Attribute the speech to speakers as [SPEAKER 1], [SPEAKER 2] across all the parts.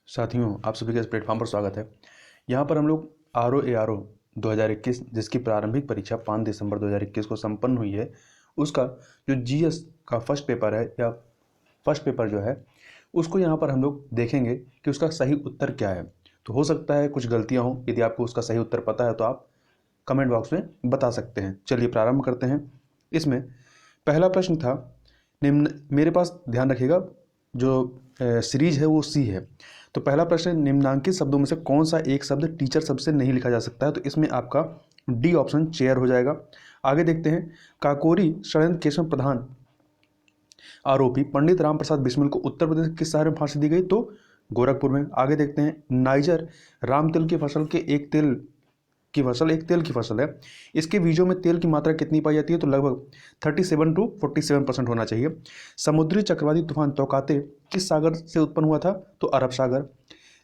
[SPEAKER 1] साथियों, आप सभी का इस प्लेटफॉर्म पर स्वागत है। यहाँ पर हम लोग RO-ARO 2021 जिसकी प्रारंभिक परीक्षा 5 दिसंबर 2021 को संपन्न हुई है, उसका जो GS का फर्स्ट पेपर है या फर्स्ट पेपर जो है उसको यहाँ पर हम लोग देखेंगे कि उसका सही उत्तर क्या है। तो हो सकता है कुछ गलतियाँ हों। यदि आपको उसका सही उत्तर पता है तो आप कमेंट बॉक्स में बता सकते हैं। चलिए प्रारंभ करते हैं। इसमें पहला प्रश्न था, निम्न मेरे पास ध्यान रखिएगा, जो सीरीज है वो C है। तो पहला प्रश्न, निम्नांकित शब्दों में से कौन सा एक शब्द टीचर शब्द से नहीं लिखा जा सकता है? तो इसमें आपका D ऑप्शन चेयर हो जाएगा। आगे देखते हैं, काकोरी षड्यंत्र केस में प्रधान आरोपी पंडित राम प्रसाद बिस्मिल को उत्तर प्रदेश के किस शहर में फांसी दी गई? तो गोरखपुर में। आगे देखते हैं, नाइजर राम तिल की फसल के एक तेल की फसल है। इसके बीजों में तेल की मात्रा कितनी पाई जाती है? तो लगभग 37 to 47% होना चाहिए। समुद्री चक्रवाती तूफान तौकाते किस सागर से उत्पन्न हुआ था? तो अरब सागर।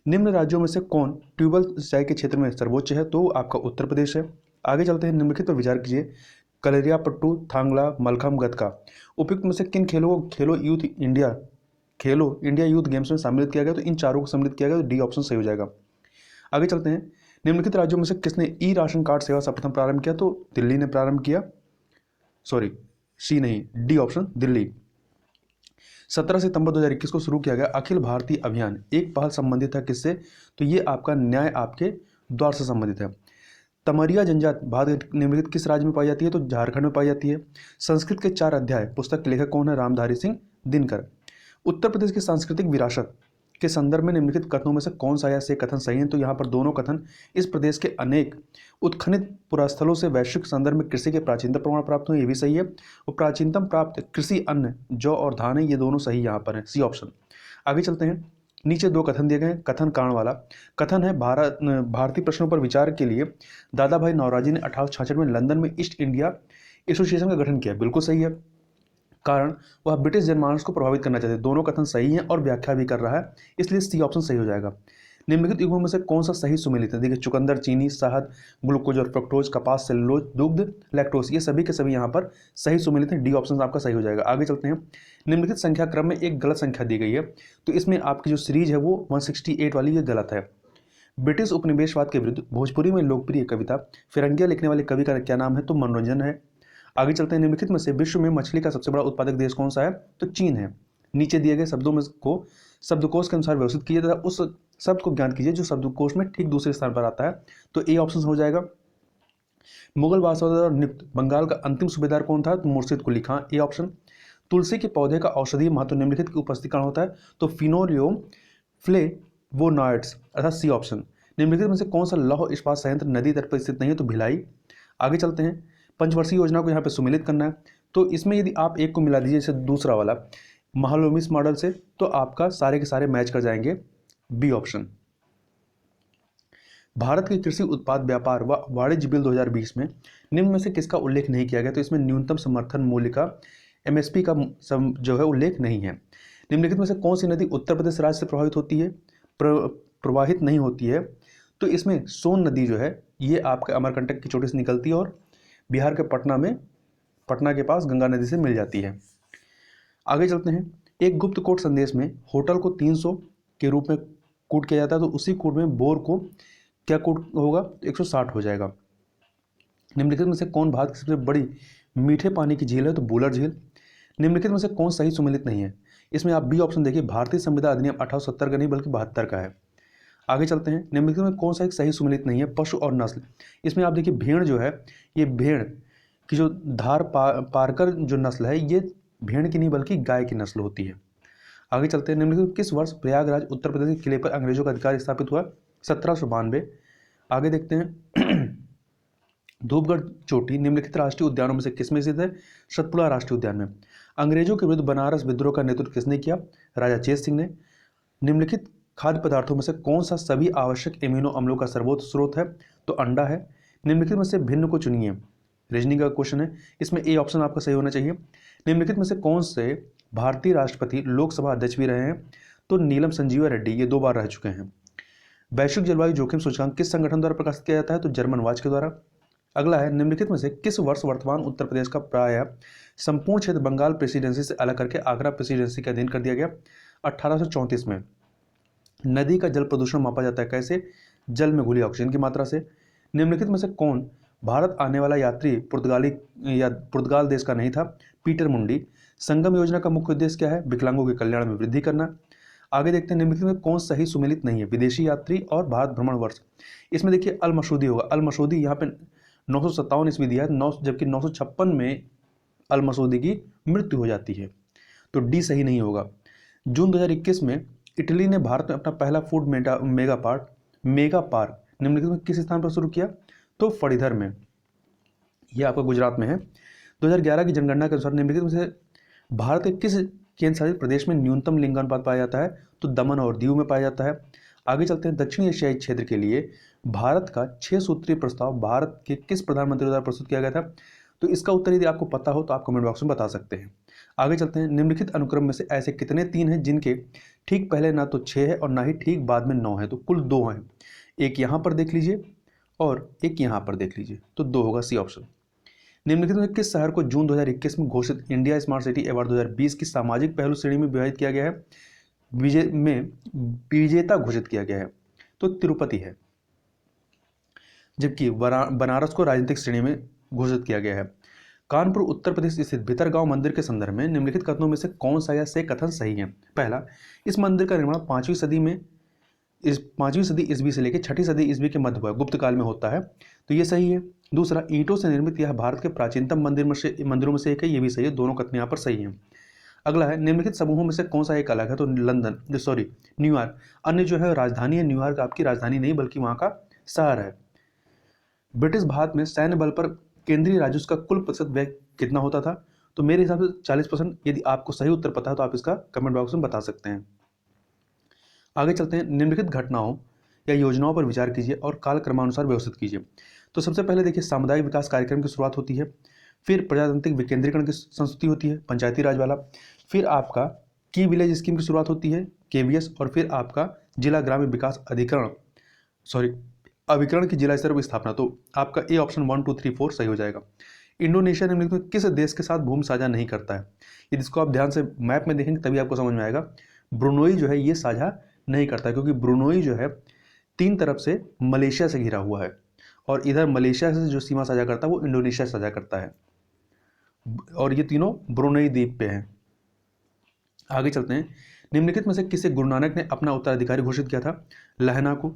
[SPEAKER 1] निम्न राज्यों में से कौन ट्यूबवेल सिंचाई के क्षेत्र में सर्वोच्च है? तो आपका उत्तर प्रदेश है। आगे चलते हैं, निम्नलिखित पर विचार कीजिए। कलरियापट्टू, थांगला, मलखम, गतका उपयुक्त में से किन खेलों को खेलो इंडिया यूथ गेम्स में सम्मिलित किया गया? तो इन चारों को सम्मिलित किया गया। तो डी ऑप्शन सही हो जाएगा। आगे चलते हैं, निम्नलिखित राज्यों में से किसने ई राशन कार्ड सेवा सर्वप्रथम प्रारंभ किया? तो दिल्ली ने प्रारंभ किया। सॉरी, सी नहीं, डी ऑप्शन दिल्ली। 17 सितंबर 2021 को शुरू किया गया अखिल भारतीय अभियान एक पहल संबंधित है किससे? तो ये आपका न्याय आपके द्वार से संबंधित है। तमरिया जनजाति भारत के निम्नलिखित किस राज्य में पाई जाती है? तो झारखंड में पाई जाती है। संस्कृत के 4 अध्याय पुस्तक के लेखक कौन है? रामधारी सिंह दिनकर। उत्तर प्रदेश की सांस्कृतिक विरासत के संदर्भ में निम्नलिखित कथनों में से कौन सा या से कथन सही है? तो यहाँ पर दोनों कथन, इस प्रदेश के अनेक उत्खनित पुरास्थलों से वैश्विक संदर्भ में कृषि के प्राचीनतम प्रमाण प्राप्त हुए, ये भी सही है। और प्राचीनतम प्राप्त कृषि अन्न जौ और धान है, ये दोनों सही यहाँ पर है, सी ऑप्शन। आगे चलते हैं, नीचे 2 कथन दिए गए हैं। कथन कारण वाला कथन है, भारतीय प्रश्नों पर विचार के लिए दादा भाई नौरोजी ने 1866 में लंदन में ईस्ट इंडिया एसोसिएशन का गठन किया, बिल्कुल सही है। कारण वह ब्रिटिश जनमानस को प्रभावित करना चाहते थे, दोनों कथन सही हैं और व्याख्या भी कर रहा है, इसलिए सी ऑप्शन सही हो जाएगा। निम्नलिखित युग्मों में से कौन सा सही सुमेलित है? देखिए, चुकंदर, चीनी, शहद, ग्लूकोज और फ्रक्टोज, कपास, सेलुलोज, दुग्ध, लैक्टोज, ये सभी के सभी यहाँ पर सही सुमेलित हैं। डी ऑप्शन आपका सही हो जाएगा। आगे चलते हैं, निम्नलिखित संख्या क्रम में एक गलत संख्या दी गई है, तो इसमें आपकी जो सीरीज है वो 168 वाली, ये गलत है। ब्रिटिश उपनिवेशवाद के विरुद्ध भोजपुरी में लोकप्रिय कविता फिरंगिया लिखने वाले कवि का क्या नाम है? तो मनोरंजन है। आगे चलते हैं, निम्नलिखित में से विश्व में मछली का सबसे बड़ा उत्पादक देश कौन सा है? तो चीन है। नीचे दिए गए शब्दों में को शब्दकोश के अनुसार व्यवस्थित कीजिए तथा उस शब्द को ज्ञात कीजिए जो शब्दकोश में ठीक दूसरे स्थान पर आता है। तो ए ऑप्शन हो जाएगा। मुगल बादशाह नियुक्त बंगाल का अंतिम सूबेदार कौन था? तो मुर्शिद कुली खां, ए ऑप्शन। तुलसी के पौधे का औषधीय महत्व निम्नलिखित की उपस्थिति कारण होता है? तो फिनोलियम फ्लेवोनॉइड्स, अर्थात सी ऑप्शन। निम्नलिखित में से कौन सा लौह इस्पात संयंत्र नदी तट पर स्थित नहीं है? तो भिलाई। आगे चलते हैं, पंचवर्षीय योजना को यहाँ पे सुमेलित करना है, तो इसमें यदि आप एक को मिला दीजिए, जैसे दूसरा वाला महालनोबिस मॉडल से, तो आपका सारे के सारे मैच कर जाएंगे, बी ऑप्शन। भारत के कृषि उत्पाद व्यापार व वाणिज्य बिल 2020 में निम्न में से किसका उल्लेख नहीं किया गया? तो इसमें न्यूनतम समर्थन मूल्य का MSP का जो है उल्लेख नहीं है। निम्नलिखित में से कौन सी नदी उत्तर प्रदेश राज्य से प्रभावित होती है, प्रवाहित नहीं होती है? तो इसमें सोन नदी जो है ये आपके अमरकंटक की चोटी से निकलती है और बिहार के पटना के पास गंगा नदी से मिल जाती है। आगे चलते हैं, एक गुप्त कोड संदेश में होटल को 300 के रूप में कोड किया जाता है, तो उसी कोड में बोर को क्या कोड होगा? तो 160 हो जाएगा। निम्नलिखित में से कौन भारत की सबसे बड़ी मीठे पानी की झील है? तो बूलर झील। निम्नलिखित में से कौन सही सुमेलित नहीं है? इसमें आप बी ऑप्शन देखिए, भारतीय संविधान अधिनियम 1870 का नहीं बल्कि 72 का है। आगे चलते हैं, निम्नलिखित में कौन सा एक सही सुमेलित नहीं है? पशु और नस्ल। इसमें आप देखिए, भेड़ जो है, ये भेड़ की जो पारकर जो नस्ल है, ये भेड़ की नहीं बल्कि गाय की नस्ल होती है। आगे चलते हैं, निम्नलिखित किस वर्ष प्रयागराज उत्तर प्रदेश के किले पर अंग्रेजों का अधिकार स्थापित हुआ? 1792। आगे देखते हैं, धूपगढ़ चोटी निम्नलिखित राष्ट्रीय उद्यानों में से किसमें स्थित है? सतपुड़ा राष्ट्रीय उद्यान में। अंग्रेजों के विरुद्ध बनारस विद्रोह का नेतृत्व किसने किया? राजा चेत सिंह ने। निम्नलिखित खाद्य पदार्थों में से कौन सा सभी आवश्यक एमिनो अम्लों का सर्वोच्च स्रोत है? तो अंडा है। निम्नलिखित में से भिन्न को चुनिए, रीजनिंग का क्वेश्चन है, इसमें ए ऑप्शन आपका सही होना चाहिए। निम्नलिखित में से कौन से भारतीय राष्ट्रपति लोकसभा अध्यक्ष भी रहे हैं? तो नीलम संजीवा रेड्डी, ये 2 बार रह चुके हैं। वैश्विक जलवायु जोखिम सूचकांक किस संगठन द्वारा प्रकाशित किया जाता है? तो जर्मन वाच के द्वारा। अगला है, निम्नलिखित में से किस वर्ष वर्तमान उत्तर प्रदेश का प्राय संपूर्ण क्षेत्र बंगाल प्रेसिडेंसी से अलग करके आगरा प्रेसिडेंसी के अधीन कर दिया गया? 1834 में। नदी का जल प्रदूषण मापा जाता है कैसे? जल में घुली ऑक्सीजन की मात्रा से। निम्नलिखित में से कौन भारत आने वाला यात्री पुर्तगाल देश का नहीं था? पीटर मुंडी। संगम योजना का मुख्य उद्देश्य क्या है? विकलांगों के कल्याण में वृद्धि करना। आगे देखते हैं निम्नलिखित में कौन सही सुमेलित नहीं है? विदेशी यात्री और भारत भ्रमण वर्ष। इसमें देखिए अल मसूदी होगा। अल मसूदी यहाँ पे 957 ईस्वी दिया है, जबकि 956 में अल मसूदी की मृत्यु हो जाती है, तो डी सही नहीं होगा। जून 2021 में इटली ने भारत में अपना पहला फूड मेगा पार्क निम्नलिखित में किस स्थान पर शुरू किया? तो फणीधर में, यह आपका गुजरात में है। 2011 की जनगणना के अनुसार निम्नलिखित में से भारत के किस केंद्र शासित प्रदेश में न्यूनतम लिंगानुपात पाया जाता है? तो दमन और दीव में पाया जाता है। आगे चलते हैं, दक्षिण एशियाई क्षेत्र के लिए भारत का 6 सूत्रीय प्रस्ताव भारत के किस प्रधानमंत्री द्वारा प्रस्तुत किया गया था? तो इसका उत्तर यदि आपको पता हो तो आप कमेंट बॉक्स में बता सकते हैं। आगे चलते हैं, निम्नलिखित अनुक्रम में से ऐसे कितने 3 हैं जिनके ठीक पहले ना तो 6 है और ना ही ठीक बाद में 9 है? तो कुल 2 हैं। एक यहाँ पर देख लीजिए और एक यहाँ पर देख लीजिए, तो 2 होगा सी ऑप्शन। निम्नलिखित में किस शहर को जून 2021 में घोषित इंडिया स्मार्ट सिटी अवार्ड 2020 की सामाजिक पहलू श्रेणी में विभाजित किया गया है? विजेता घोषित किया गया है? तो तिरुपति है। जबकि बनारस को राजनीतिक श्रेणी में घोषित किया गया है। कानपुर उत्तर प्रदेश स्थित भितरगांव मंदिर के संदर्भ में निम्नलिखित कथनों में से कौन सा या से कथन सही है? पहला, इस मंदिर का निर्माण 5वीं सदी ईस्वी से लेकर 6ठी सदी ईस्वी के मध्य हुआ, गुप्त काल में होता है, तो ये सही है। दूसरा, ईंटों से निर्मित यह भारत के प्राचीनतम मंदिरों में से एक है, ये भी सही है। दोनों कथन यहाँ पर सही हैं। अगला है, निम्नलिखित समूहों में से कौन सा एक अलग है? तो न्यूयॉर्क। अन्य जो है राजधानी है, न्यूयॉर्क आपकी राजधानी नहीं बल्कि वहाँ का शहर है। ब्रिटिश भारत में सैन्य बल पर केंद्रीय राजस्व का कुल प्रतिशत व्यय कितना होता था? तो मेरे हिसाब से 40%। यदि आपको सही उत्तर पता है तो आप इसका कमेंट बॉक्स में बता सकते हैं। आगे चलते हैं, निम्नलिखित घटनाओं या योजनाओं पर विचार कीजिए और कालक्रमानुसार व्यवस्थित कीजिए। तो सबसे पहले देखिए, सामुदायिक विकास कार्यक्रम की शुरुआत होती है, फिर प्रजातांत्रिक विकेंद्रीकरण की संस्कृति होती है, पंचायती राज वाला, फिर आपका की विलेज स्कीम की शुरुआत होती है, केवीएस, और फिर आपका जिला ग्राम्य विकास अभिकरण की जिला स्तर पर स्थापना। तो आपका ए ऑप्शन 1 2 3 4 सही हो जाएगा। इंडोनेशिया निम्नलिखित में किस देश के साथ भूमि साझा नहीं करता है? यदि इसको आप ध्यान से मैप में देखेंगे तभी आपको समझ में आएगा। ब्रुनोई जो है ये साझा नहीं करता, क्योंकि ब्रुनोई जो है 3 तरफ से मलेशिया से घिरा हुआ है, और इधर मलेशिया से जो सीमा साझा करता है वो इंडोनेशिया साझा करता है, और ये तीनों ब्रुनोई द्वीप पे हैं। आगे चलते हैं, निम्नलिखित में से किसे गुरु नानक ने अपना उत्तराधिकारी घोषित किया था? लहना को।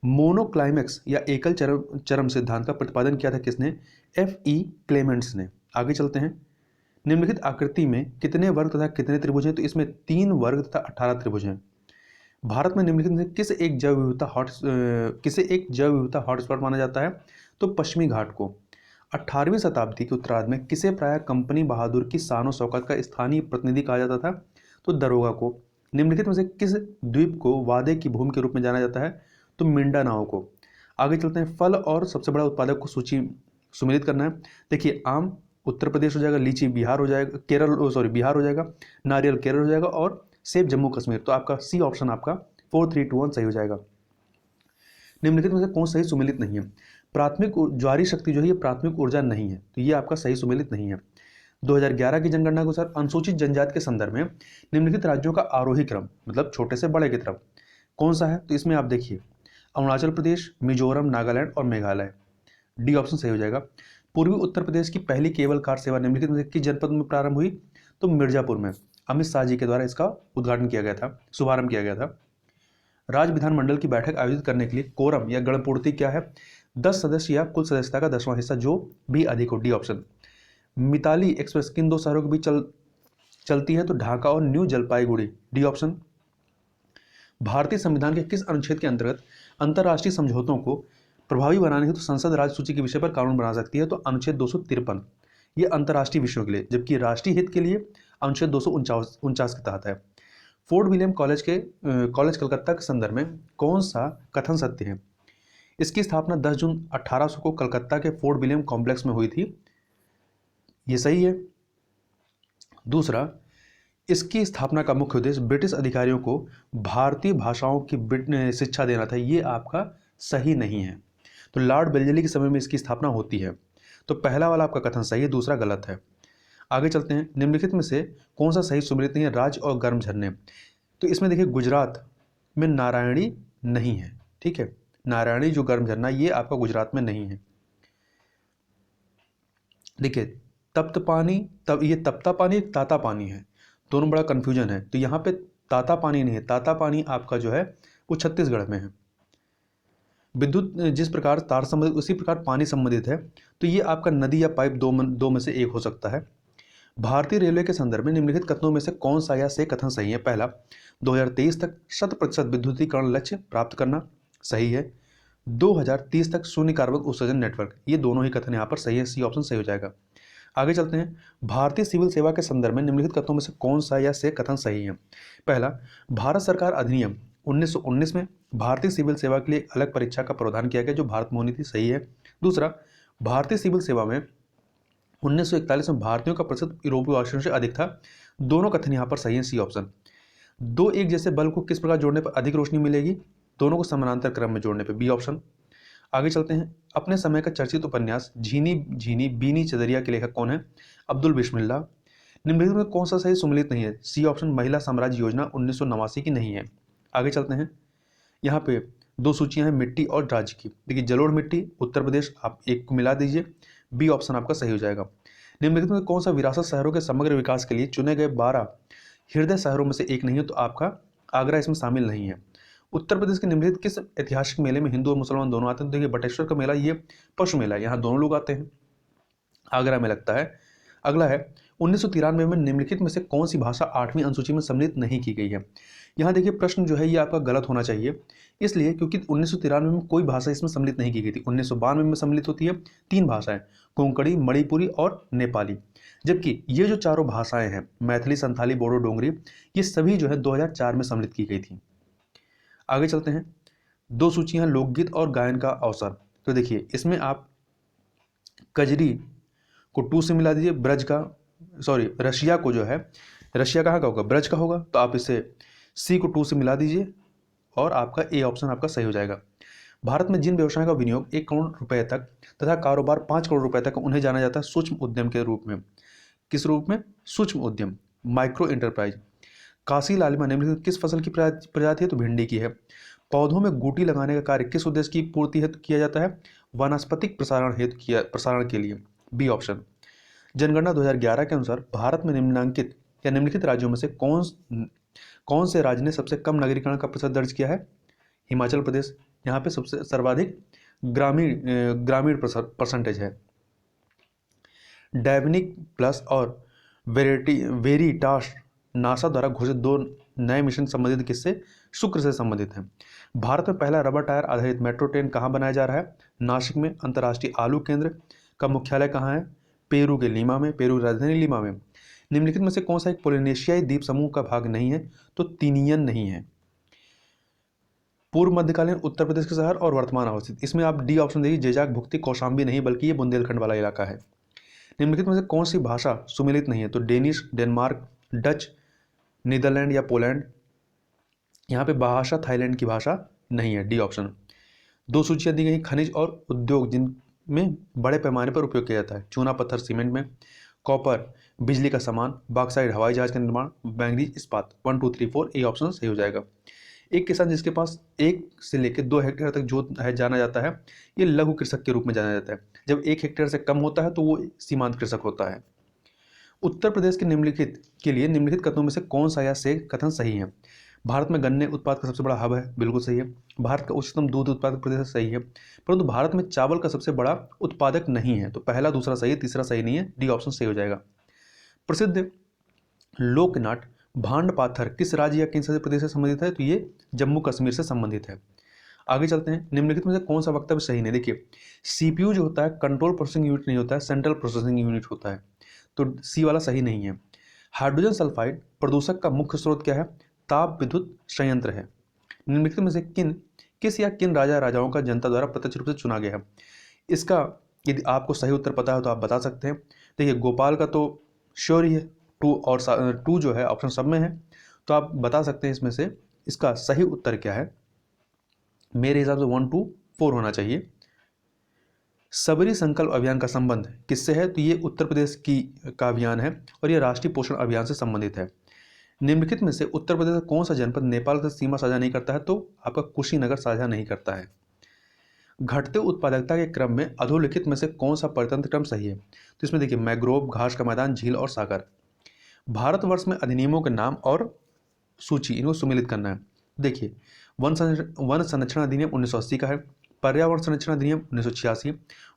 [SPEAKER 1] मोनोक्लाइमेक्स या एकल चरम सिद्धांत का प्रतिपादन किया था किसने? F.E. क्लेमेंट्स ने। आगे चलते हैं, निम्नलिखित आकृति में कितने वर्ग तथा कितने त्रिभुज हैं? तो इसमें 3 वर्ग तथा 18 त्रिभुज हैं। भारत में निम्नलिखित में किसे एक जैव विविधता हॉटस्पॉट माना जाता है? तो पश्चिमी घाट को। 18वीं शताब्दी के उत्तरार्ध में किसे प्रायः कंपनी बहादुर की शान शौकत का स्थानीय प्रतिनिधि कहा जाता था? तो दरोगा को। निम्नलिखित में से किस द्वीप को वादे की भूमि के रूप में जाना जाता है? तो मिंडानाओ को। आगे चलते हैं, फल और सबसे बड़ा उत्पादक को सुमेलित करना है। देखिए, आम उत्तर प्रदेश हो जाएगा, लीची बिहार हो जाएगा, बिहार हो जाएगा, नारियल केरल हो जाएगा, और सेब जम्मू कश्मीर। तो आपका सी ऑप्शन आपका 4 3 2 1 सही हो जाएगा। निम्नलिखित में से कौन सही सुमेलित नहीं है? प्राथमिक ज्वारी शक्ति जो है ये प्राथमिक ऊर्जा नहीं है, तो ये आपका सही सुमेलित नहीं है। 2011 की जनगणना के अनुसार अनुसूचित जनजाति के संदर्भ में निम्नलिखित राज्यों का आरोही क्रम, मतलब छोटे से बड़े की तरफ, कौन सा है? तो इसमें आप देखिए, अरुणाचल प्रदेश, मिजोरम, नागालैंड और मेघालय। डी ऑप्शन सही हो जाएगा। पूर्वी उत्तर प्रदेश की पहली केबल कार सेवा निम्नलिखित में से किस जनपद में प्रारंभ हुई? तो मिर्जापुर में। अमित शाह जी के द्वारा इसका उद्घाटन किया गया था, शुभारंभ किया गया था। राज्य विधानमंडल की बैठक आयोजित करने के लिए कोरम या गणपूर्ति क्या है? 10 सदस्य या कुल सदस्यता का 10वां हिस्सा जो भी अधिक हो। D option. मिताली एक्सप्रेस किन 2 शहरों के बीच चलती है? तो ढाका और न्यू जलपाईगुड़ी। D option. भारतीय संविधान के किस अनुच्छेद के अंतर्गत अंतर्राष्ट्रीय समझौतों को प्रभावी बनाने हेतु संसद राज्य सूची के विषय पर कानून बना सकती है? तो अनुच्छेद 253, ये अंतर्राष्ट्रीय विषयों के लिए, जबकि राष्ट्रीय हित के लिए अनुच्छेद 249 के तहत है। फोर्ट विलियम कॉलेज कलकत्ता के संदर्भ में कौन सा कथन सत्य है? इसकी स्थापना 10 जून 1800 को कलकत्ता के फोर्ट विलियम कॉम्प्लेक्स में हुई थी, ये सही है। दूसरा, इसकी स्थापना का मुख्य उद्देश्य ब्रिटिश अधिकारियों को भारतीय भाषाओं की शिक्षा देना था, ये आपका सही नहीं है। तो लॉर्ड बेल्जली के समय में इसकी स्थापना होती है, तो पहला वाला आपका कथन सही है, दूसरा गलत है। आगे चलते हैं, निम्नलिखित में से कौन सा सही सुमेलित नहीं है? राज्य और गर्म झरने। तो इसमें देखिए, गुजरात में नारायणी नहीं है। ठीक है, नारायणी जो गर्म झरना ये आपका गुजरात में नहीं है। देखिए तप्त पानी, तब ये तपता पानी ताता पानी है, दोनों बड़ा कन्फ्यूजन है। तो यहाँ पे ताता पानी नहीं है, ताता पानी आपका जो है वो छत्तीसगढ़ में है। विद्युत जिस प्रकार तार संबंधित उसी प्रकार पानी संबंधित है, तो ये आपका नदी या पाइप दो में से एक हो सकता है। भारतीय रेलवे के संदर्भ में निम्नलिखित कथनों में से कौन सा या से कथन सही है? पहला, 2023 तक 100% विद्युतीकरण लक्ष्य प्राप्त करना, सही है। 2030 तक शून्य कार्बन उत्सर्जन नेटवर्क, ये दोनों ही कथन यहाँ पर सही है, सी ऑप्शन सही हो जाएगा। आगे चलते हैं। भारतीय सिविल सेवा के संदर्भ में निम्नलिखित कथनों में से कौन सा या से कथन सही है? पहला, भारत सरकार अधिनियम 1919 में भारतीय सिविल सेवा के लिए एक अलग परीक्षा का प्रावधान किया गया जो भारत में होनी थी, सही है। दूसरा, भारतीय सिविल सेवा में 1941 में भारतीयों का प्रतिशत यूरोपीय वासियों से अधिक था, दोनों कथन यहाँ पर सही है, सी ऑप्शन। दो एक जैसे बल्ब को किस प्रकार जोड़ने पर अधिक रोशनी मिलेगी? दोनों को समानांतर क्रम में जोड़ने पर, बी ऑप्शन। आगे चलते हैं। अपने समय का चर्चित उपन्यास झीनी झीनी बीनी चदरिया के लेखक कौन है? अब्दुल बिस्मिल्लाह। निम्नलिखित में कौन सा सही सुमेलित नहीं है? सी ऑप्शन, महिला साम्राज्य योजना 1989 की नहीं है। आगे चलते हैं। यहाँ पे दो सूचियां हैं मिट्टी और राज्य की। देखिए जलोढ़ मिट्टी उत्तर प्रदेश, आप एक को मिला दीजिए, बी ऑप्शन आपका सही हो जाएगा। निम्नलिखित में कौन सा विरासत शहरों के समग्र विकास के लिए चुने गए 12 हृदय शहरों में से एक नहीं है? तो आपका आगरा इसमें शामिल नहीं है। उत्तर प्रदेश के निम्नलिखित किस ऐतिहासिक मेले में हिंदू और मुसलमान दोनों आते हैं? देखिए बटेश्वर का मेला ये पशु मेला है, यहाँ दोनों लोग आते हैं, आगरा में लगता है। अगला है 1993 में निम्नलिखित में से कौन सी भाषा 8वीं अनुसूची में सम्मिलित नहीं की गई है? यहाँ देखिए प्रश्न जो है ये आपका गलत होना चाहिए, इसलिए क्योंकि 1993 में कोई भाषा इसमें सम्मिलित नहीं की गई थी। 1992 में सम्मिलित होती है 3 भाषाएं, कोंकणी, मणिपुरी और नेपाली। जबकि ये जो चारों भाषाएं हैं मैथिली, संथाली, बोडो, डोंगरी, ये सभी जो है 2004 में सम्मिलित की गई थी। आगे चलते हैं। दो सूचियां लोकगीत और गायन का अवसर। तो देखिए इसमें आप कजरी को 2 से मिला दीजिए, ब्रज का रशिया को जो है, रशिया कहाँ का होगा? ब्रज का होगा, तो आप इसे सी को 2 से मिला दीजिए और आपका ए ऑप्शन आपका सही हो जाएगा। भारत में जिन व्यवसायों का विनियोग 1 करोड़ रुपए तक तथा कारोबार 5 करोड़ रुपए तक, उन्हें जाना जाता है सूक्ष्म उद्यम के रूप में। किस रूप में? सूक्ष्म उद्यम, माइक्रो एंटरप्राइज। काशी लालिमा निम्नलिखित किस फसल की प्रजाति है? तो भिंडी की है। पौधों में गुटी लगाने का कार्य किस उद्देश्य की पूर्ति हेतु किया जाता है? वानस्पतिक प्रसारण के लिए, बी ऑप्शन। जनगणना 2011 के अनुसार भारत में निम्नलिखित राज्यों में से कौन से राज्य ने सबसे कम नगरीकरण का प्रतिशत दर्ज किया है? हिमाचल प्रदेश। यहाँ पे सबसे सर्वाधिक ग्रामीण परसेंटेज है। डायबनिक प्लस और वेरिटास नासा द्वारा घोषित 2 नए मिशन संबंधित किससे? शुक्र से संबंधित हैं। भारत में पहला रबर टायर आधारित मेट्रो ट्रेन कहाँ बनाया जा रहा है? नासिक में। अंतर्राष्ट्रीय आलू केंद्र का मुख्यालय कहाँ है? पेरू के लीमा में, पेरू की राजधानी लीमा में। निम्नलिखित में से कौन सा एक पोलिनेशियाई द्वीप समूह का भाग नहीं है? तो तीनियन नहीं है। पूर्व मध्यकालीन उत्तर प्रदेश के शहर और वर्तमान अवस्थित, इसमें आप डी ऑप्शन देखिए, जेजाक, भुक्ति, कौशाम्बी नहीं, बल्कि ये बुंदेलखंड वाला इलाका है। निम्नलिखित में से कौन सी भाषा सुमेलित नहीं है? तो डेनिश, डेनमार्क, डच, नीदरलैंड या पोलैंड। यहाँ पे भाषा थाईलैंड की भाषा नहीं है, डी ऑप्शन। दो सूचियाँ दी गई खनिज और उद्योग जिनमें बड़े पैमाने पर उपयोग किया जाता है, चूना पत्थर सीमेंट में, कॉपर बिजली का सामान, बॉक्साइट हवाई जहाज का निर्माण, मैंगनीज इस्पात। 1 2 3 4 ए ऑप्शन सही हो जाएगा। एक किसान जिसके पास 1 से लेकर 2 हेक्टेयर तक जोत है जाना जाता है, ये लघु कृषक के रूप में जाना जाता है। जब 1 हेक्टेयर से कम होता है तो वो सीमांत कृषक होता है। उत्तर प्रदेश के निम्नलिखित कथनों में से कौन सा या से कथन सही है? भारत में गन्ने उत्पाद का सबसे बड़ा हब है, बिल्कुल सही है। भारत का उच्चतम दूध उत्पादक प्रदेश, सही है। परंतु भारत में चावल का सबसे बड़ा उत्पादक नहीं है, तो पहला दूसरा सही है, तीसरा सही नहीं है, डी ऑप्शन सही हो जाएगा। प्रसिद्ध लोकनाट भांड पाथर किस राज्य या केंद्र शासित प्रदेश से संबंधित है? तो ये जम्मू कश्मीर से संबंधित है। आगे चलते हैं। निम्नलिखित में से कौन सा वक्तव्य सही नहीं? देखिए सीपीयू जो होता है कंट्रोल प्रोसेसिंग यूनिट नहीं होता है, सेंट्रल प्रोसेसिंग यूनिट होता है, तो सी वाला सही नहीं है। हाइड्रोजन सल्फाइड प्रदूषक का मुख्य स्रोत क्या है? ताप विद्युत संयंत्र है। निम्नलिखित में से किस या किन राजाओं का जनता द्वारा प्रत्यक्ष रूप से चुना गया है? इसका यदि आपको सही उत्तर पता है तो आप बता सकते हैं। देखिए गोपाल का तो श्योर ही है, 2 और 2 जो है ऑप्शन सब में है, तो आप बता सकते हैं इसमें से इसका सही उत्तर क्या है। मेरे हिसाब से 1 2 4 होना चाहिए। सबरी संकल्प अभियान का संबंध किससे है? तो ये उत्तर प्रदेश का अभियान है और ये राष्ट्रीय पोषण अभियान से संबंधित है। निम्नलिखित में से उत्तर प्रदेश का कौन सा जनपद नेपाल से सीमा साझा नहीं करता है? तो आपका कुशीनगर साझा नहीं करता है। घटते उत्पादकता के क्रम में अधोलिखित में से कौन सा परितंत्र क्रम सही है? तो इसमें देखिए मैग्रोव, घास का मैदान, झील और सागर। भारतवर्ष में अधिनियमों के नाम और सूची इनको सुमेलित करना है। देखिए वन संरक्षण अधिनियम 1980 का है, पर्यावरण संरक्षण अधिनियम 1986,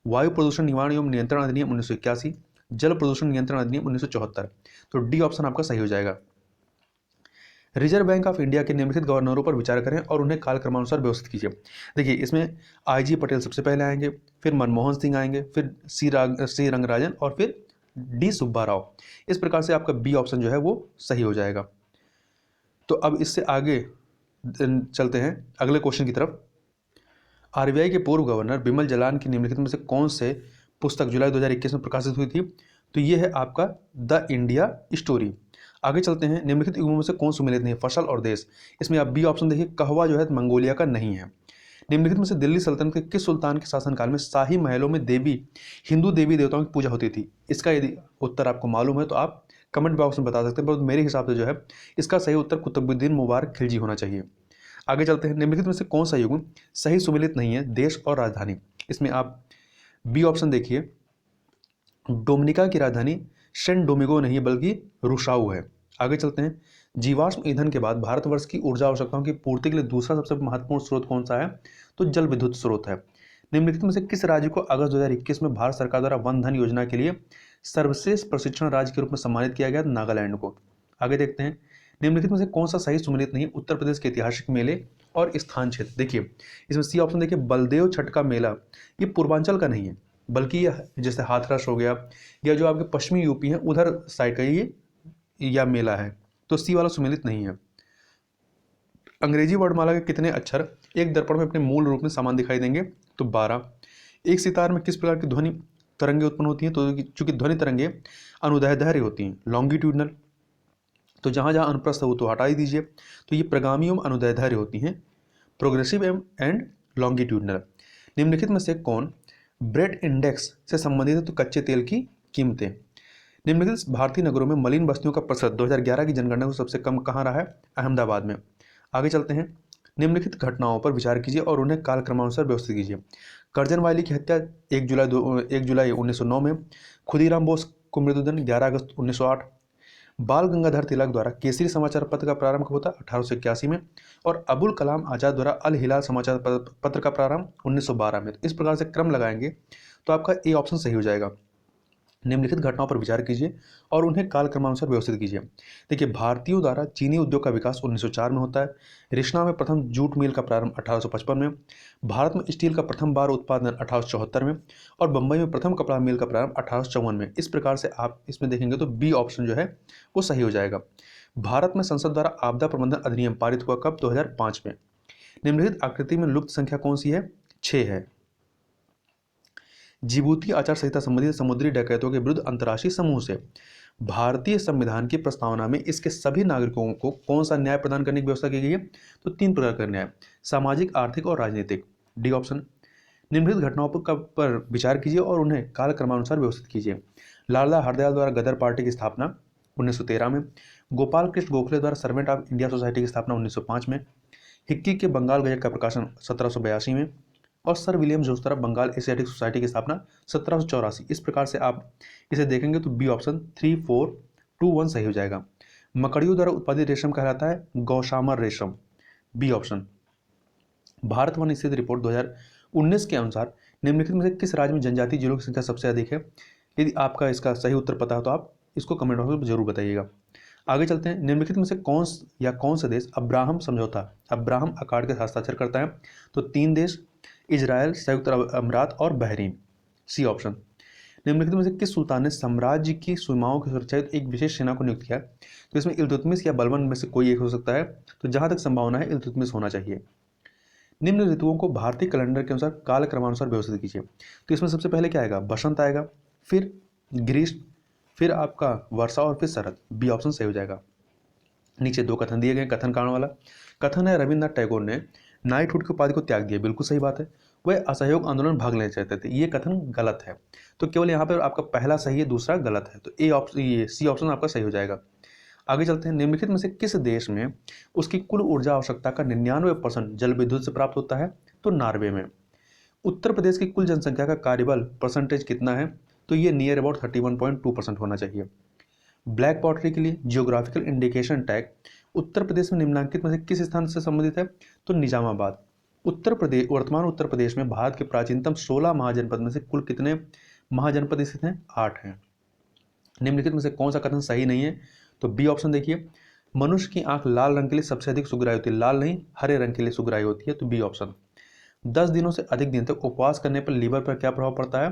[SPEAKER 1] वायु प्रदूषण निवारण एवं नियंत्रण अधिनियम 1981, जल प्रदूषण नियंत्रण अधिनियम 1974। तो डी ऑप्शन आपका सही हो जाएगा। रिजर्व बैंक ऑफ इंडिया के निम्नलिखित गवर्नरों पर विचार करें और उन्हें कालक्रमानुसार व्यवस्थित कीजिए। देखिए इसमें IG पटेल सबसे पहले आएंगे, फिर मनमोहन सिंह आएंगे, फिर सी रंगराजन और फिर डी सुब्बा राव। इस प्रकार से आपका बी ऑप्शन जो है वो सही हो जाएगा। तो अब इससे आगे चलते हैं अगले क्वेश्चन की तरफ। RBI के पूर्व गवर्नर बिमल जलान की निम्नलिखित में से कौन से पुस्तक जुलाई 2021 में प्रकाशित हुई थी? तो ये है आपका द इंडिया स्टोरी। आगे चलते हैं, निम्नलिखित युगों में से कौन सुमेलित नहीं है? फसल और देश। इसमें आप बी ऑप्शन देखिए, कहवा जो है मंगोलिया का नहीं है। निम्नलिखित में से दिल्ली सल्तनत के किस सुल्तान के शासनकाल में शाही महलों में हिंदू देवी देवताओं की पूजा होती थी? इसका यदि उत्तर आपको मालूम है तो आप कमेंट बॉक्स में बता सकते हैं, पर मेरे हिसाब से जो है इसका सही उत्तर कुतुबुद्दीन मुबारक खिलजी होना चाहिए। आगे चलते हैं, निम्नलिखित में से कौन सा युग सही सुमेलित नहीं है? देश और राजधानी। इसमें आप बी ऑप्शन देखिए, डोमिनिका की राजधानी सेंट डोमिगो नहीं बल्कि रुसाऊ है। आगे चलते हैं, जीवाश्म ईंधन के बाद भारतवर्ष की ऊर्जा आवश्यकताओं की पूर्ति के लिए दूसरा सबसे महत्वपूर्ण स्रोत कौन सा है? तो जल विद्युत स्रोत है। निम्नलिखित में से किस राज्य को अगस्त 2021 में भारत सरकार द्वारा वन धन योजना के लिए सर्वश्रेष्ठ प्रशिक्षण राज्य के रूप में सम्मानित किया गया? नागालैंड को। आगे देखते हैं, निम्नलिखित में से कौन सा सही सुमेलित नहीं? उत्तर प्रदेश के ऐतिहासिक मेले और स्थान क्षेत्र। देखिए इसमें सी ऑप्शन देखिए, बलदेव छठ का मेला ये पूर्वांचल का नहीं है, बल्कि यह जैसे हाथरस हो गया या जो आपके पश्चिमी यूपी है उधर साइड का ये या मेला है। तो सी वाला सुमेलित नहीं है। अंग्रेजी वर्णमाला के कितने अक्षर एक दर्पण में अपने मूल रूप में समान दिखाई देंगे? तो 12। एक सितार में किस प्रकार की ध्वनि तरंगे उत्पन्न होती हैं? तो चूंकि ध्वनि तरंगे अनुदैर्ध्य होती हैं, लॉन्गिट्यूडनल, तो जहां जहां अनुप्रस्थ हो तो हटा ही दीजिए। तो ये प्रगामी एवं अनुदैर्ध्य होती हैं, प्रोग्रेसिव एंड लॉन्गिट्यूडनल। निम्नलिखित में से कौन ब्रेड इंडेक्स से संबंधित है? तो कच्चे तेल की कीमतें। निम्नलिखित भारतीय नगरों में मलिन बस्तियों का प्रतिशत 2011 की जनगणना को सबसे कम कहाँ रहा है? अहमदाबाद में। आगे चलते हैं, निम्नलिखित घटनाओं पर विचार कीजिए और उन्हें कालक्रमानुसार व्यवस्थित कीजिए। कर्जनवाली की हत्या 1 जुलाई 1909 में, खुदीराम बोस को मृत्युदंड 11 अगस्त 1908, बाल गंगाधर तिलक द्वारा केसरी समाचार पत्र का प्रारंभ कब होता? 1881 में, और अबुल कलाम आजाद द्वारा अल हिलाल समाचार पत्र का प्रारंभ 1912 में। तो इस प्रकार से क्रम लगाएंगे तो आपका ए ऑप्शन सही हो जाएगा। निम्नलिखित घटनाओं पर विचार कीजिए और उन्हें कालक्रमानुसार व्यवस्थित कीजिए। देखिए भारतीयों द्वारा चीनी उद्योग का विकास 1904 में होता है, रिश्ना में प्रथम जूट मिल का प्रारंभ 1855 में, भारत में स्टील का प्रथम बार उत्पादन 1874 में, और बंबई में प्रथम कपड़ा मिल का प्रारंभ 1854 में। इस प्रकार से आप इसमें देखेंगे तो बी ऑप्शन जो है वो सही हो जाएगा। भारत में संसद द्वारा आपदा प्रबंधन अधिनियम पारित हुआ कब? 2005 में। निम्नलिखित आकृति में लुप्त संख्या कौन सी है? 6 है। जिबूती आचार संहिता संबंधित समुद्री डकैतों के विरुद्ध अंतर्राष्ट्रीय समूह से भारतीय संविधान की प्रस्तावना में इसके सभी नागरिकों को कौन सा न्याय प्रदान करने की व्यवस्था की गई है? तो 3 प्रकार का न्याय, सामाजिक, आर्थिक और राजनीतिक। D option. निम्नलिखित घटनाओं पर विचार कीजिए और उन्हें कालक्रमानुसार व्यवस्थित कीजिए। लाला हरदयाल द्वारा गदर पार्टी की स्थापना 1913 में, गोपाल कृष्ण गोखले द्वारा सर्वेंट ऑफ इंडिया सोसाइटी की स्थापना 1905 में, हिक्की के बंगाल गजट का प्रकाशन 1782 में, और सर विलियम जोस द्वारा बंगाल एशियाटिक सोसाइटी की स्थापना 1784। इस प्रकार से आप इसे देखेंगे तो बी ऑप्शन 3, 4, 2, 1 सही हो जाएगा। मकड़ियों द्वारा उत्पादित रेशम कहलाता है गौशामर रेशम। B option. भारत वन स्थित रिपोर्ट 2019 के अनुसार निम्नलिखित में से किस राज्य में जनजातीय जिलों की संख्या सबसे अधिक है? यदि आपका इसका सही उत्तर पता है तो आप इसको कमेंट बॉक्स में जरूर बताइएगा। आगे चलते हैं, निम्नलिखित में से कौन सा देश अब्राहम अकार्ड के हस्ताक्षर करता है? तो 3 देश, इजराइल, संयुक्त अरब अमीरात और बहरीन। C option. निम्नलिखित में से किस सुल्तान ने साम्राज्य की सीमाओं की सुरक्षा हेतु एक विशेष सेना को नियुक्त किया? तो इसमें इल्तुतमिश या बलबन में से कोई एक हो सकता है। तो जहां तक संभावना है इल्तुतमिश होना चाहिए। निम्न ऋतुओं को भारतीय कैलेंडर के अनुसार काल क्रमानुसार व्यवस्थित कीजिए। तो इसमें सबसे पहले क्या आएगा? बसंत आएगा, फिर ग्रीष्म, फिर आपका वर्षा और फिर शरद। बी ऑप्शन सही हो जाएगा। नीचे 2 कथन दिए गए। कथन कारण वाला कथन है, रविन्द्रनाथ टैगोर ने नाइटहुड की उपाधि को त्याग दिया। बिल्कुल सही बात है। वह असहयोग आंदोलन भाग लेना चाहते थे। ये कथन गलत है। तो केवल यहाँ पर आपका पहला सही है, दूसरा गलत है। तो ए ऑप्शन, ये सी ऑप्शन आपका सही हो जाएगा। आगे चलते हैं, निम्नलिखित में से किस देश में उसकी कुल ऊर्जा आवश्यकता का 99% जल विद्युत से प्राप्त होता है? तो नॉर्वे में। उत्तर प्रदेश की कुल जनसंख्या का कार्यबल परसेंटेज कितना है? तो ये नियर अबाउट 31.2% होना चाहिए। ब्लैक पॉटरी के लिए geographical indication tag Uttar Pradesh में निम्नलिखित में से किस स्थान से संबंधित है? तो निजामाबाद। वर्तमान उत्तर प्रदेश में भारत के प्राचीनतम 16 महाजनपद में से कुल कितने महाजनपद स्थित हैं? 8 हैं। निम्नलिखित में से कौन सा कथन सही नहीं है? तो बी ऑप्शन देखिए, मनुष्य की आंख लाल रंग के लिए सबसे अधिक सुगराई होती है, लाल नहीं हरे रंग के लिए सुगराई होती है, तो बी ऑप्शन। 10 दिनों से अधिक दिन तक उपवास करने पर लीवर पर क्या प्रभाव पड़ता है?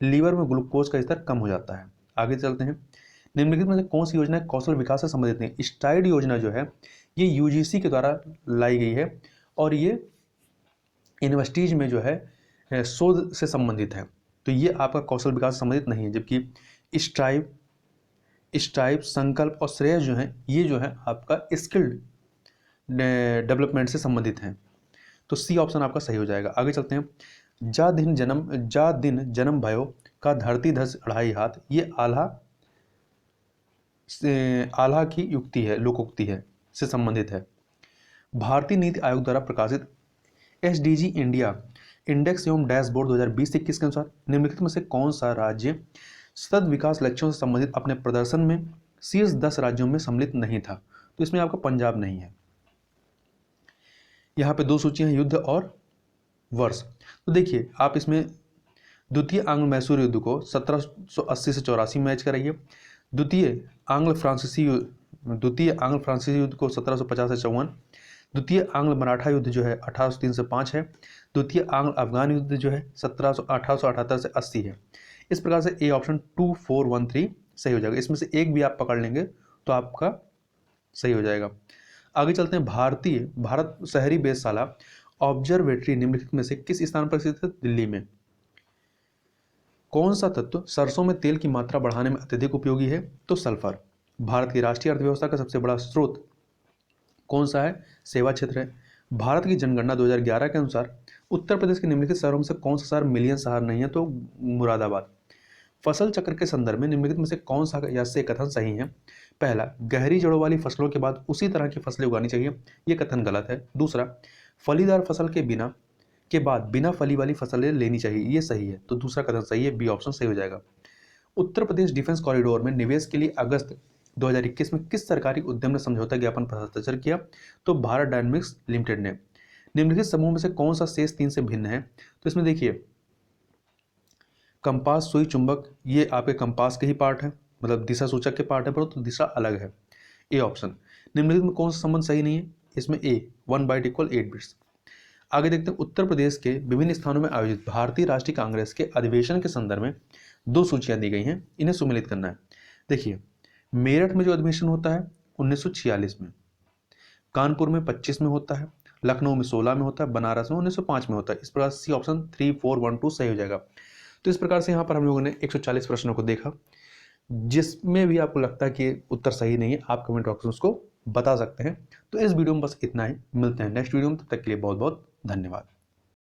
[SPEAKER 1] लीवर में ग्लूकोज का स्तर कम हो जाता है। आगे चलते हैं, निम्नलिखित में से कौन सी योजना कौशल विकास से संबंधित नहीं? स्ट्राइड योजना जो है ये यूजीसी के द्वारा लाई गई है और ये यूनिवर्सिटीज में जो है शोध से संबंधित है, तो ये आपका कौशल विकास से संबंधित नहीं है। जबकि स्ट्राइप, संकल्प और श्रेयस जो है ये जो है आपका स्किल्ड डेवलपमेंट से संबंधित हैं, तो सी ऑप्शन आपका सही हो जाएगा। आगे चलते हैं, जा दिन जन्म भयो का धरती धस अढ़ाई हाथ, ये आल्हा की युक्ति है, लोकोक्ति है, से संबंधित है। भारतीय नीति आयोग द्वारा प्रकाशित एसडीजी इंडिया इंडेक्स एवं डैशबोर्ड 2020-21 के अनुसार निम्नलिखित में से कौन सा राज्य सतत विकास लक्ष्यों से संबंधित अपने प्रदर्शन में शीर्ष 10 राज्यों में सम्मिलित नहीं था? तो इसमें आपका पंजाब नहीं है। यहाँ पे 2 सूचियां हैं, युद्ध और वर्ष। तो देखिए आप इसमें द्वितीय आंग्ल मैसूर युद्ध को 1780 से 84 मैच कराइए, द्वितीय आंग्ल फ्रांसीसी युद्ध को 1750 से 54, द्वितीय आंग्ल मराठा युद्ध जो है 1803 से 5 है, द्वितीय आंग्ल अफगान युद्ध जो है 1878 से 80 है। इस प्रकार से ए ऑप्शन 2413 सही हो जाएगा। इसमें से एक भी आप पकड़ लेंगे तो आपका सही हो जाएगा। आगे चलते हैं, भारत शहरी वेधशाला ऑब्जर्वेटरी निम्नलिखित में से किस स्थान पर स्थित है? दिल्ली में। कौन सा तत्व सरसों में तेल की मात्रा बढ़ाने में अत्यधिक उपयोगी है? तो सल्फर। भारत की राष्ट्रीय अर्थव्यवस्था का सबसे बड़ा स्रोत कौन सा है? सेवा क्षेत्र है। भारत की जनगणना 2011 के अनुसार उत्तर प्रदेश के निम्नलिखित शहरों में से कौन सा शहर मिलियन शहर नहीं है? तो मुरादाबाद। फसल चक्र के संदर्भ में निम्नलिखित में से कौन सा या से कथन सही है? पहला, गहरी जड़ों वाली फसलों के बाद उसी तरह की फसलें उगानी चाहिए, ये कथन गलत है। दूसरा, फलीदार फसल के बाद बिना फली वाली फसलें लेनी चाहिए, ये सही है, तो दूसरा कथन सही है, बी ऑप्शन सही हो जाएगा। उत्तर प्रदेश डिफेंस कॉरिडोर में निवेश के लिए अगस्त 2021 में किस सरकारी उद्यम ने समझौता ज्ञापन पर हस्ताक्षर किया? तो भारत डायनेमिक्स लिमिटेड ने। निम्नलिखित समूह में से कौन सा शेष 3 से भिन्न है? तो इसमें देखिए, कंपास, सुई, चुंबक, ये आपके कंपास के ही पार्ट है, मतलब दिशा सूचक के पार्ट है, पर तो दिशा अलग है, ए ऑप्शन। निम्नलिखित में कौन सा संबंध सही नहीं है? इसमें ए 1 बाइट इक्वल 8 बिट्स। आगे देखते हैं, उत्तर प्रदेश के विभिन्न स्थानों में आयोजित भारतीय राष्ट्रीय कांग्रेस के अधिवेशन के संदर्भ में 2 सूचियां दी गई हैं, इन्हें सुमेलित करना है। देखिए, मेरठ में जो अधिवेशन होता है 1946 में, कानपुर में 25 में होता है, लखनऊ में 16 में होता है, बनारस में 1905 में होता है। इस प्रकार सी ऑप्शन 3412 सही हो जाएगा। तो इस प्रकार से यहाँ पर हम लोगों ने 140 प्रश्नों को देखा। जिसमें भी आपको लगता है कि उत्तर सही नहीं है, आप कमेंट बॉक्स में उसको बता सकते हैं। तो इस वीडियो में बस इतना ही, मिलते हैं नेक्स्ट वीडियो में, तब तक के लिए बहुत बहुत धन्यवाद।